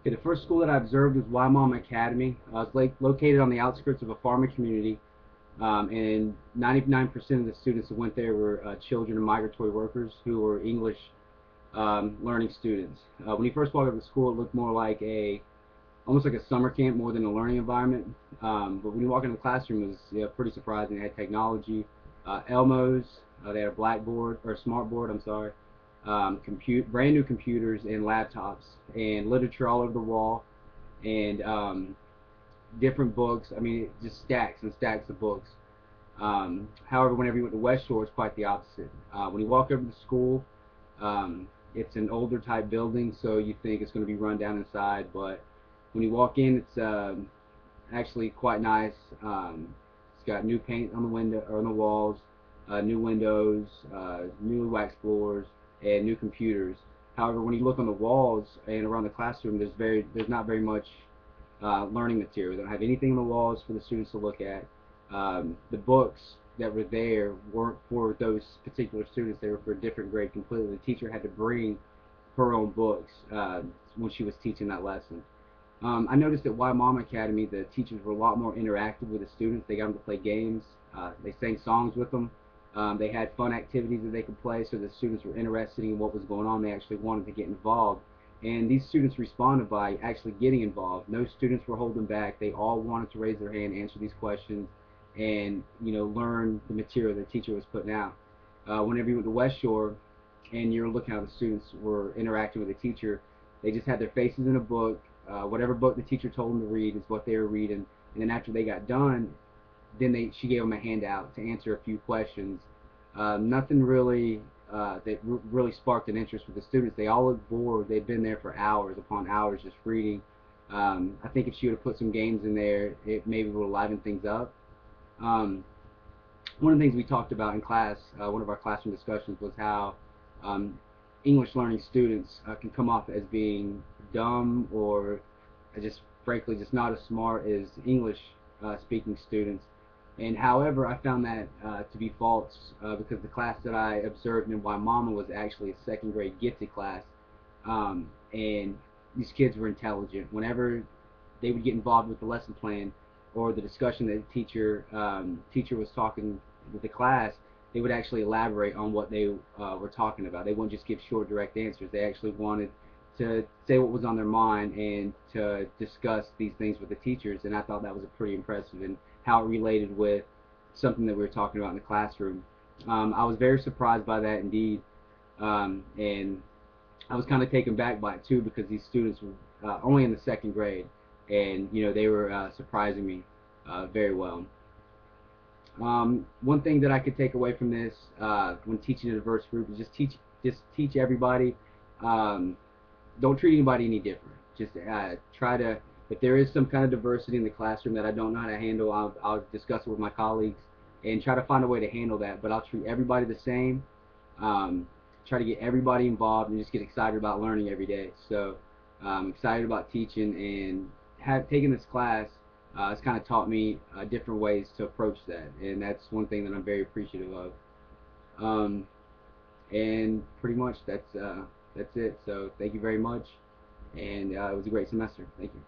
Okay, the first school that I observed was Mom Academy. It's located on the outskirts of a farming community, and 99% of the students that went there were children of migratory workers who were English learning students. When you first walked up to school, it looked more like almost like a summer camp more than a learning environment. But when you walk into the classroom, it was pretty surprising. They had technology, Elmos, they had a blackboard or a smart board. I'm sorry, brand new computers and laptops, and literature all over the wall, and different books. I mean, just stacks and stacks of books. However, whenever you went to West Shore, it's quite the opposite. When you walk over to the school, it's an older type building, so you think it's going to be run down inside, but when you walk in, it's actually quite nice. It's got new paint on the window or on the walls, new windows, new wax floors, and new computers. However, when you look on the walls and around the classroom, there's not very much learning material. They don't have anything on the walls for the students to look at. The books that were there weren't for those particular students. They were for a different grade completely. The teacher had to bring her own books when she was teaching that lesson. I noticed at Mom Academy the teachers were a lot more interactive with the students. They got them to play games. They sang songs with them. They had fun activities that they could play, so the students were interested in what was going on. They actually wanted to get involved. And these students responded by actually getting involved. No students were holding back. They all wanted to raise their hand, answer these questions, and learn the material the teacher was putting out. Whenever you went to West Shore and you're looking how the students were interacting with the teacher, they just had their faces in a book. Whatever book the teacher told them to read is what they were reading, and then after they got done, she gave them a handout to answer a few questions. Nothing really that really sparked an interest with the students. They all looked bored. They'd been there for hours upon hours just reading. I think if she would have put some games in there, it maybe would have livened things up. One of the things we talked about in class, one of our classroom discussions, was how English learning students can come off as being dumb or just frankly just not as smart as English speaking students. And however, I found that to be false because the class that I observed in Waimama was actually a second grade gifted class, and these kids were intelligent. Whenever they would get involved with the lesson plan or the discussion that the teacher was talking with the class, they would actually elaborate on what they were talking about. They wouldn't just give short, direct answers. They actually wanted to say what was on their mind and to discuss these things with the teachers, and I thought that was pretty impressive and how it related with something that we were talking about in the classroom. I was very surprised by that indeed, and I was kind of taken back by it too because these students were only in the second grade, and they were surprising me very well. One thing that I could take away from this when teaching a diverse group is just teach everybody. Don't treat anybody any different. Just try to, if there is some kind of diversity in the classroom that I don't know how to handle, I'll discuss it with my colleagues and try to find a way to handle that. But I'll treat everybody the same. Try to get everybody involved and just get excited about learning every day. So I'm excited about teaching, and taking this class it's kind of taught me different ways to approach that, and that's one thing that I'm very appreciative of. And pretty much that's it. So thank you very much, and it was a great semester. Thank you.